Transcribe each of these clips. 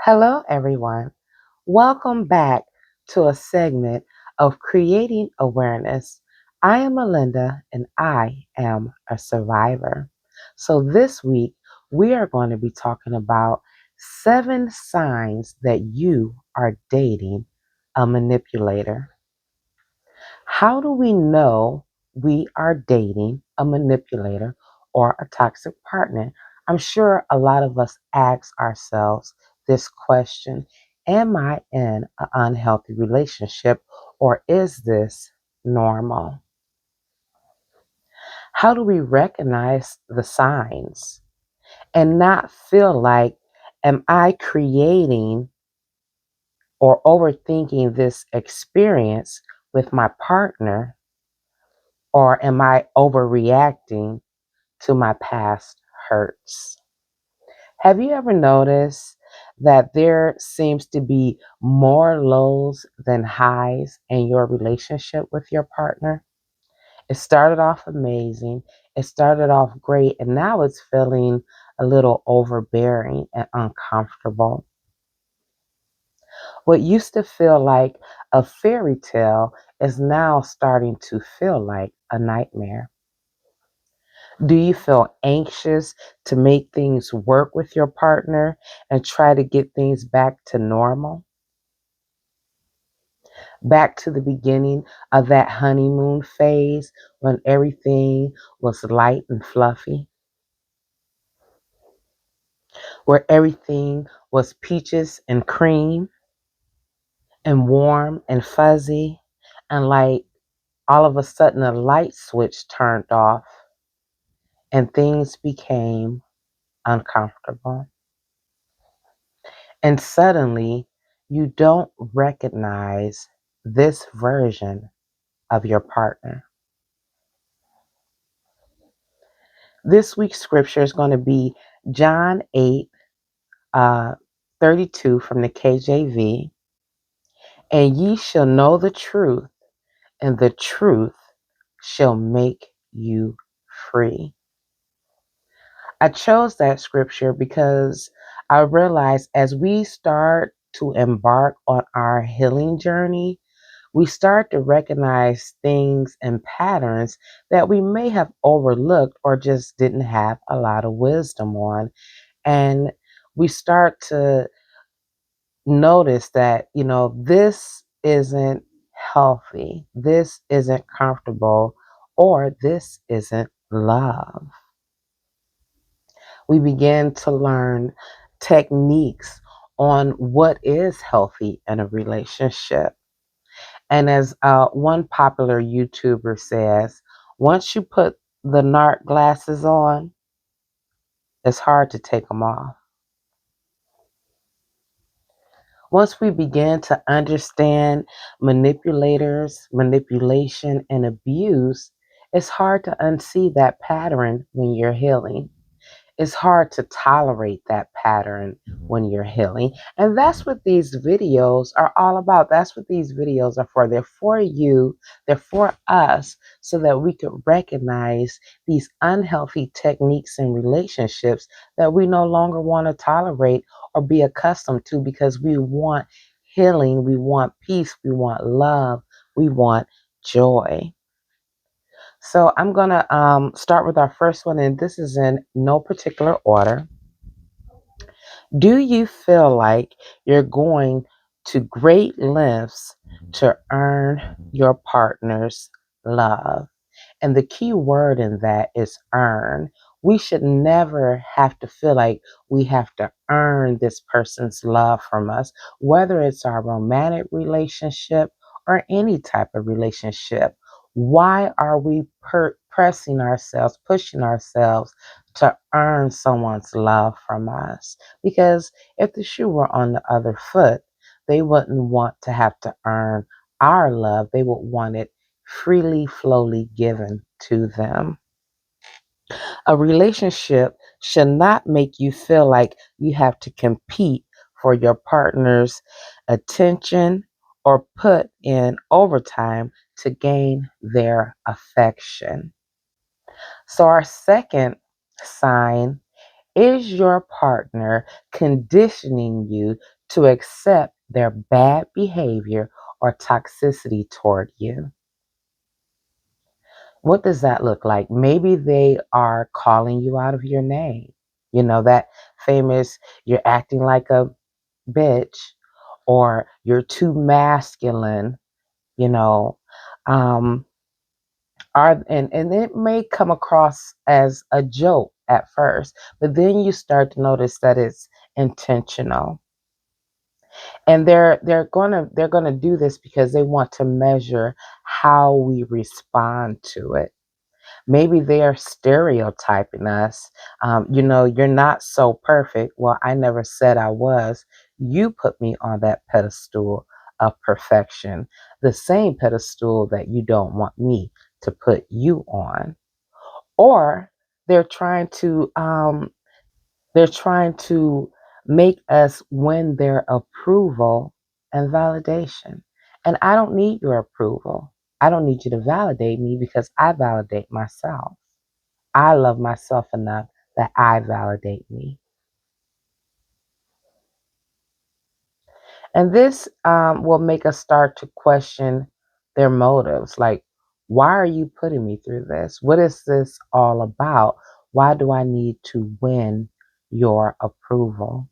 Hello, everyone. Welcome back to a segment of Creating Awareness. I am Melinda and I am a survivor. So, this week we are going to be talking about 7 signs that you are dating a manipulator. How do we know we are dating a manipulator or a toxic partner? I'm sure a lot of us ask ourselves this question. Am I in an unhealthy relationship or is this normal? How do we recognize the signs and not feel like, am I creating or overthinking this experience with my partner, or am I overreacting to my past hurts? Have you ever noticed that there seems to be more lows than highs in your relationship with your partner? It started off amazing, it started off great, and now it's feeling a little overbearing and uncomfortable. What used to feel like a fairy tale is now starting to feel like a nightmare. Do you feel anxious to make things work with your partner and try to get things back to normal? Back to the beginning of that honeymoon phase when everything was light and fluffy, where everything was peaches and cream and warm and fuzzy, and like all of a sudden a light switch turned off and things became uncomfortable. And suddenly, you don't recognize this version of your partner. This week's scripture is going to be John 8, uh, 32 from the KJV. And ye shall know the truth, and the truth shall make you free. I chose that scripture because I realized as we start to embark on our healing journey, we start to recognize things and patterns that we may have overlooked or just didn't have a lot of wisdom on. And we start to notice that, this isn't healthy, this isn't comfortable, or this isn't love. We begin to learn techniques on what is healthy in a relationship. And as one popular YouTuber says, once you put the NARC glasses on, it's hard to take them off. Once we begin to understand manipulators, manipulation, and abuse, it's hard to unsee that pattern when you're healing. It's hard to tolerate that pattern when you're healing. And that's what these videos are all about. That's what these videos are for. They're for you, they're for us, so that we could recognize these unhealthy techniques in relationships that we no longer want to tolerate or be accustomed to because we want healing, we want peace, we want love, we want joy. So I'm going to start with our first one, and this is in no particular order. Do you feel like you're going to great lengths to earn your partner's love? And the key word in that is earn. We should never have to feel like we have to earn this person's love from us, whether it's our romantic relationship or any type of relationship. Why are we pressing ourselves, pushing ourselves to earn someone's love from us? Because if the shoe were on the other foot, they wouldn't want to have to earn our love. They would want it freely, flowly given to them. A relationship should not make you feel like you have to compete for your partner's attention or put in overtime to gain their affection. So, our second sign Is your partner conditioning you to accept their bad behavior or toxicity toward you? What does that look like? Maybe they are calling you out of your name. You know, that famous, you're acting like a bitch, or you're too masculine, you know. Um, and it may come across as a joke at first, but then you start to notice that it's intentional. And they're gonna do this because they want to measure how we respond to it. Maybe they are stereotyping us. You're not so perfect. Well, I never said I was. You put me on that pedestal of perfection, the same pedestal that you don't want me to put you on. Or they're trying to um, they're trying to make us win their approval and validation. And I don't need your approval. I don't need you to validate me because I validate myself. I love myself enough that I validate me. And this will make us start to question their motives. Like, why are you putting me through this? What is this all about? Why do I need to win your approval?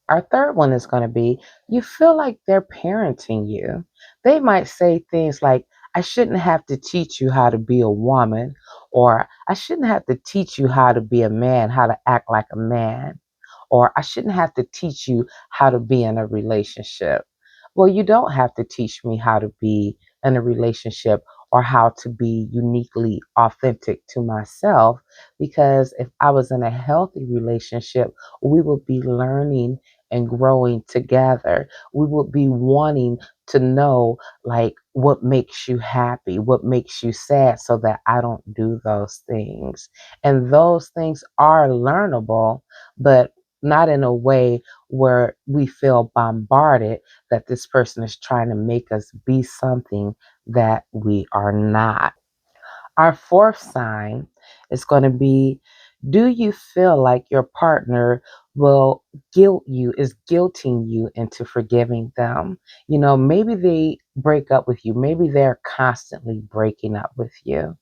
Our third one is going to be you feel like they're parenting you. They might say things like, I shouldn't have to teach you how to be a woman, or I shouldn't have to teach you how to be a man, how to act like a man, or I shouldn't have to teach you how to be in a relationship. Well, you don't have to teach me how to be in a relationship or how to be uniquely authentic to myself, because if I was in a healthy relationship, we would be learning and growing together. We would be wanting to know, like, what makes you happy, what makes you sad, so that I don't do those things. And those things are learnable, but not in a way where we feel bombarded that this person is trying to make us be something that we are not. Our fourth sign is going to be, do you feel like your partner will is guilting you into forgiving them? Maybe they break up with you. Maybe they're constantly breaking up with you,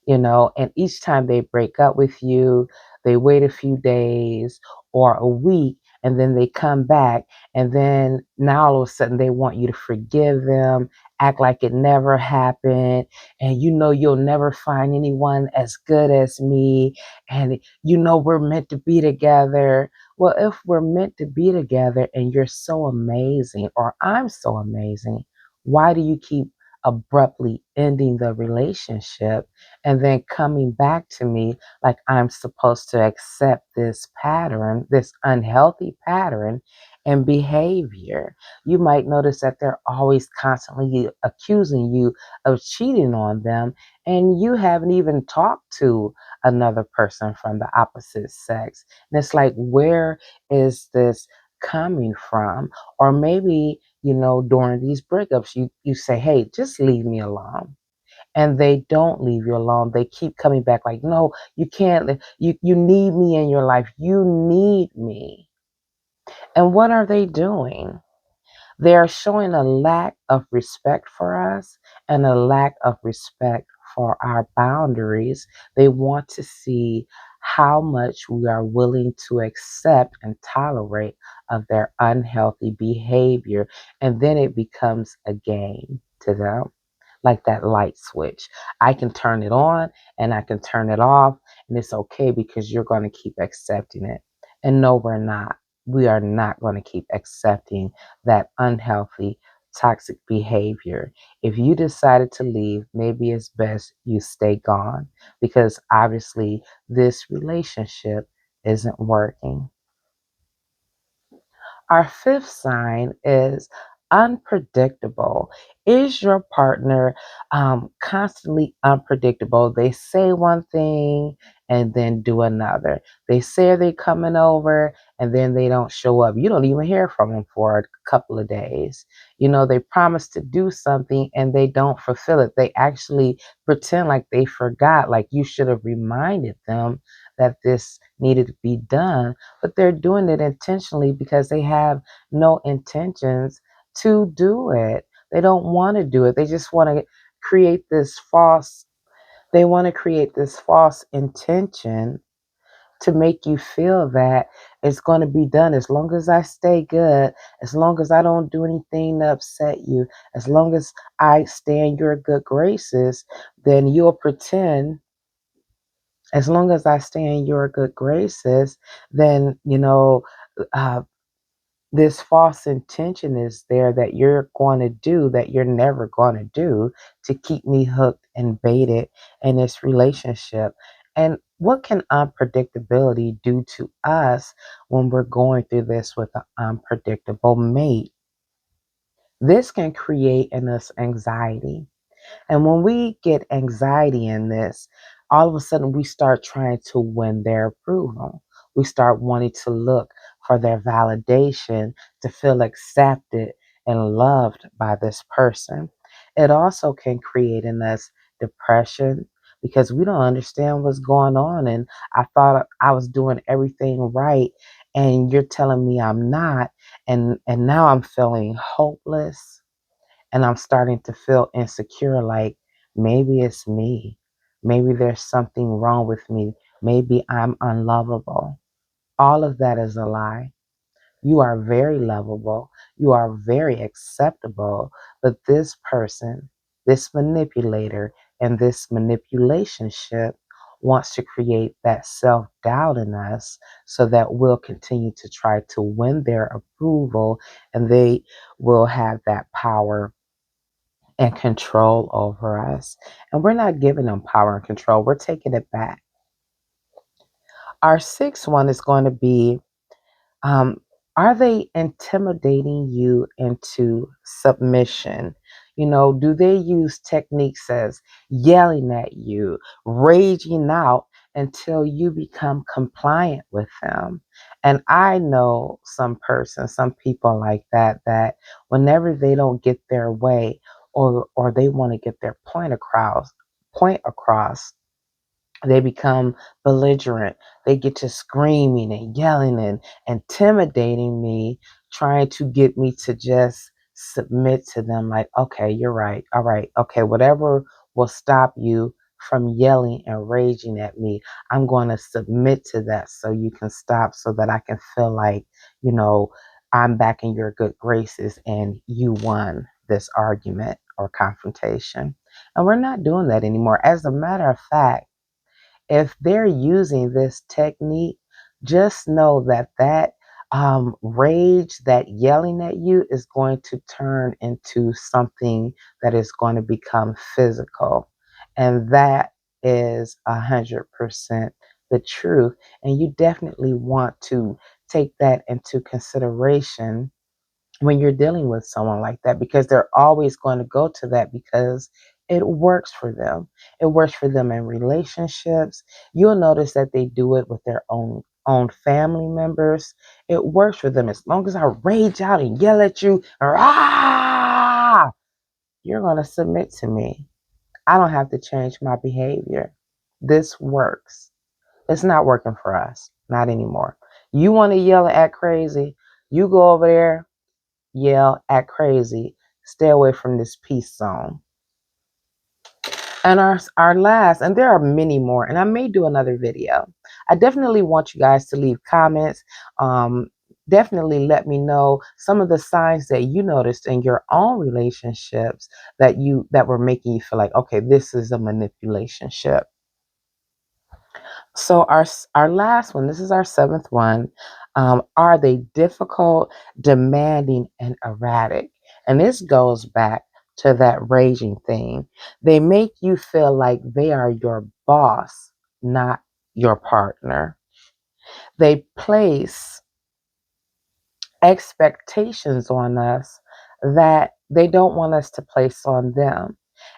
and each time they break up with you, they wait a few days or a week, and then they come back, and then now all of a sudden they want you to forgive them, act like it never happened, and you'll never find anyone as good as me, and we're meant to be together. Well, if we're meant to be together and you're so amazing, or I'm so amazing, why do you keep abruptly ending the relationship and then coming back to me like I'm supposed to accept this pattern, this unhealthy pattern and behavior? You might notice that they're always constantly accusing you of cheating on them, and you haven't even talked to another person from the opposite sex. And it's like, where is this coming from? Or maybe, during these breakups, you say, hey, just leave me alone, and they don't leave you alone. They keep coming back like, no, you can't. You need me in your life. You need me. And what are they doing? They are showing a lack of respect for us and a lack of respect for our boundaries. They want to see how much we are willing to accept and tolerate of their unhealthy behavior. And then it becomes a game to them, like that light switch. I can turn it on and I can turn it off, and it's okay because you're going to keep accepting it. And no, we're not. We are not going to keep accepting that unhealthy, toxic behavior. If you decided to leave, maybe it's best you stay gone, because obviously this relationship isn't working. Our fifth sign is unpredictable. Is your partner constantly unpredictable? They say one thing and then do another. They say they're coming over and then they don't show up. You don't even hear from them for a couple of days. They promise to do something and they don't fulfill it. They actually pretend like they forgot, like you should have reminded them that this needed to be done, but they're doing it intentionally because they have no intentions to do it. They don't want to do it. They just want to create this false they want to create this false intention to make you feel that it's going to be done as long as I stay good, as long as I don't do anything to upset you, as long as I stay in your good graces, then you'll pretend. As long as I stay in your good graces, then, uh, this false intention is there that you're going to do that you're never going to do to keep me hooked and baited in this relationship. And what can unpredictability do to us when we're going through this with an unpredictable mate? This can create in us anxiety. And when we get anxiety in this, all of a sudden we start trying to win their approval. We start wanting to look for their validation to feel accepted and loved by this person. It also can create in us depression because we don't understand what's going on. And I thought I was doing everything right, and you're telling me I'm not. And now I'm feeling hopeless, and I'm starting to feel insecure, like maybe it's me. Maybe there's something wrong with me. Maybe I'm unlovable. All of that is a lie. You are very lovable. You are very acceptable. But this person, this manipulator, and this manipulationship wants to create that self doubt in us so that we'll continue to try to win their approval, and they will have that power and control over us. And we're not giving them power and control, we're taking it back. Our sixth one is going to be, um, are they intimidating you into submission? Do they use techniques as yelling at you, raging out until you become compliant with them? And I know some people like that, that whenever they don't get their way, or they want to get their point across, they become belligerent. They get to screaming and yelling and intimidating me, trying to get me to just submit to them, like, okay, you're right. All right. Okay. Whatever will stop you from yelling and raging at me, I'm going to submit to that so you can stop, so that I can feel like, you know, I'm back in your good graces and you won this argument or confrontation. And we're not doing that anymore. As a matter of fact, if they're using this technique, just know that rage, that yelling at you, is going to turn into something that is going to become physical. And that is 100% the truth. And you definitely want to take that into consideration when you're dealing with someone like that, because they're always going to go to that because it works for them. It works for them in relationships. You'll notice that they do it with their own family members. It works for them. As long as I rage out and yell at you, you're going to submit to me. I don't have to change my behavior. This works. It's not working for us. Not anymore. You want to yell at crazy? You go over there, yell, act crazy, stay away from this peace zone. And our last, and there are many more, and I may do another video. I definitely want you guys to leave comments. Um, Definitely let me know some of the signs that you noticed in your own relationships that were making you feel like, okay, this is a manipulation ship. So our last one, this is our seventh one. Are they difficult, demanding, and erratic? And this goes back to that raging thing. They make you feel like they are your boss, not your partner. They place expectations on us that they don't want us to place on them.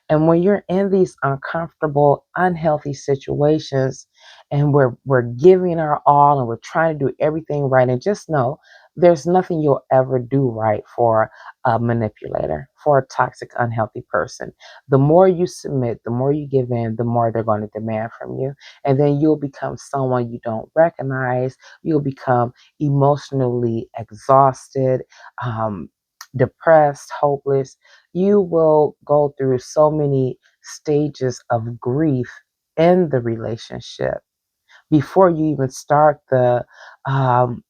And when you're in these uncomfortable, unhealthy situations, and we're giving our all and we're trying to do everything right, and just know There's nothing you'll ever do right for a manipulator, for a toxic, unhealthy person. The more you submit, the more you give in, the more they're going to demand from you. And then you'll become someone you don't recognize. You'll become emotionally exhausted, um, depressed, hopeless. You will go through so many stages of grief in the relationship before you even start um,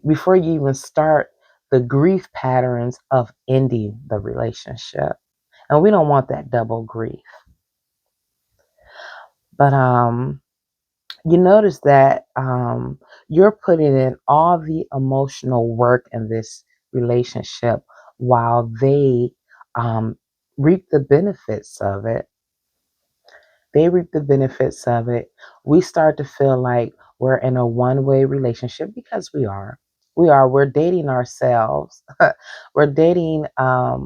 before you even start the grief patterns of ending the relationship. And we don't want that double grief. But you notice that you're putting in all the emotional work in this relationship while they um, reap the benefits of it. They reap the benefits of it. We start to feel like we're in a one-way relationship because we are. We are. We're dating ourselves. We're dating a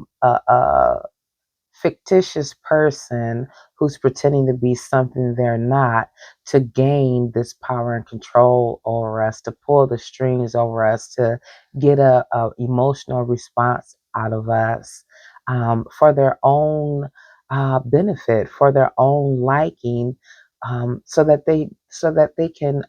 fictitious person who's pretending to be something they're not to gain this power and control over us, to pull the strings over us, to get a emotional response out of us for their own benefit, for their own liking, so that they can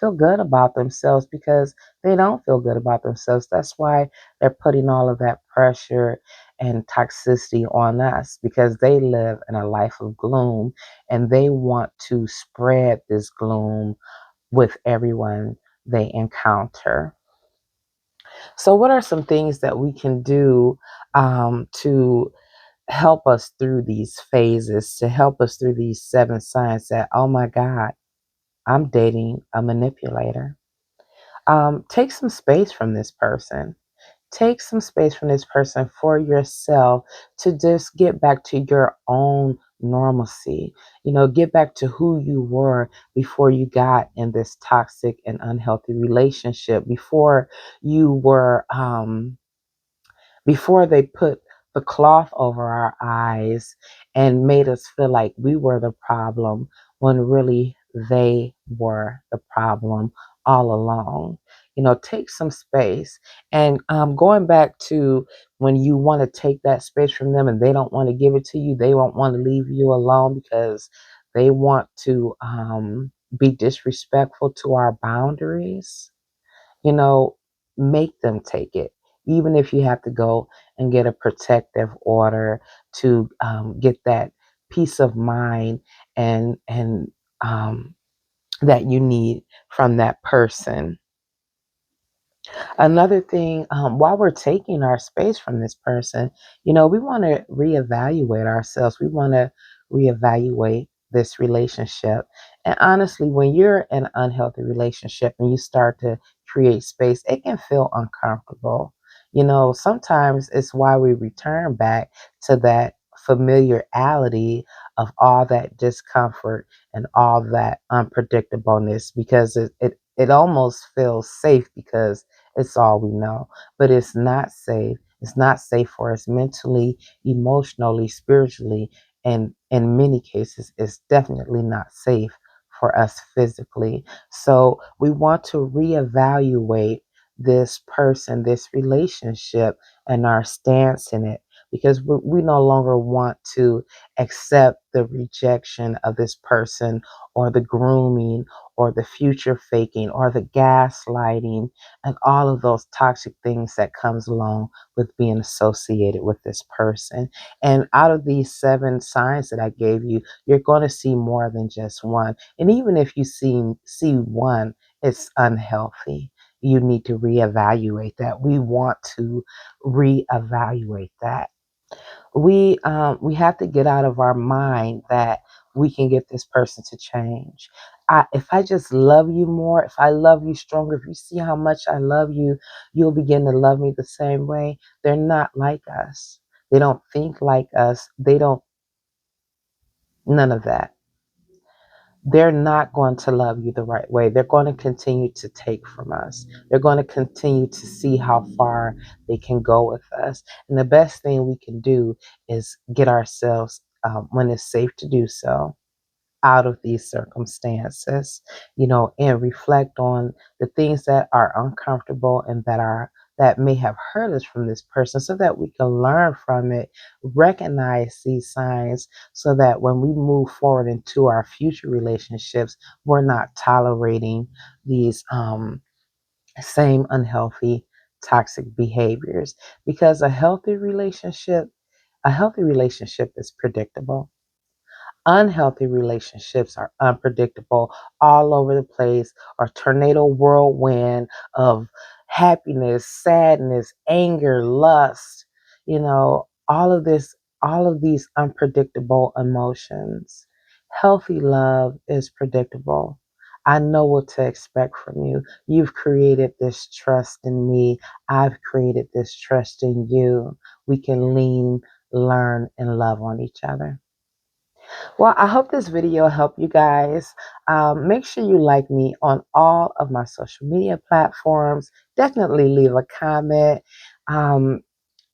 feel good about themselves because they don't feel good about themselves. That's why they're putting all of that pressure and toxicity on us because they live in a life of gloom and they want to spread this gloom with everyone they encounter. So, what are some things that we can do to help us through these phases, to help us through these seven signs that, oh my God, I'm dating a manipulator? Take some space from this person. Take some space from this person for yourself to just get back to your own normalcy. Get back to who you were before you got in this toxic and unhealthy relationship, you were before they put the cloth over our eyes and made us feel like we were the problem when really they were the problem all along. Take some space. And going back to when you want to take that space from them and they don't want to give it to you, they won't want to leave you alone because they want to be disrespectful to our boundaries. you know, make them take it. Even if you have to go and get a protective order to get that peace of mind and that you need from that person. Another thing, while we're taking our space from this person, we want to reevaluate ourselves. We want to reevaluate this relationship. And honestly, when you're in an unhealthy relationship and you start to create space, it can feel uncomfortable. Sometimes it's why we return back to that familiarity of all that discomfort and all that unpredictableness because it almost feels safe because it's all we know, but it's not safe. It's not safe for us mentally, emotionally, spiritually, and in many cases, it's definitely not safe for us physically. So we want to reevaluate this person, this relationship, and our stance in it because we no longer want to accept the rejection of this person or the grooming or the future faking or the gaslighting and all of those toxic things that comes along with being associated with this person. And out of these seven signs that I gave you, you're going to see more than just one. And even if you see one, it's unhealthy. You need to reevaluate that. We want to reevaluate that. We have to get out of our mind that we can get this person to change. If I just love you more, if I love you stronger, if you see how much I love you, you'll begin to love me the same way. They're not like us. They don't think like us. They don't, none of that. They're not going to love you the right way. They're going to continue to take from us. They're going to continue to see how far they can go with us. And the best thing we can do is get ourselves, when it's safe to do so, out of these circumstances, and reflect on the things that are uncomfortable and that may have hurt us from this person so that we can learn from it, recognize these signs so that when we move forward into our future relationships, we're not tolerating these same unhealthy, toxic behaviors. Because a healthy relationship is predictable. Unhealthy relationships are unpredictable, all over the place, or tornado whirlwind of happiness, sadness, anger, lust, all of these unpredictable emotions. Healthy love is predictable. I know what to expect from you. You've created this trust in me. I've created this trust in you. We can lean, learn, and love on each other. Well, I hope this video helped you guys. Make sure you like me on all of my social media platforms. Definitely leave a comment. Um,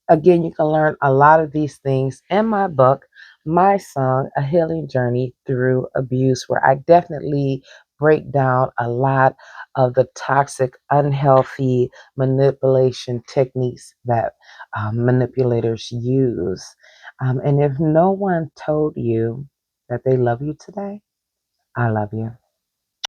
Again, you can learn a lot of these things in my book, My Song, A Healing Journey Through Abuse, where I definitely break down a lot of the toxic, unhealthy manipulation techniques that manipulators use. And if no one told you that they love you today, I love you.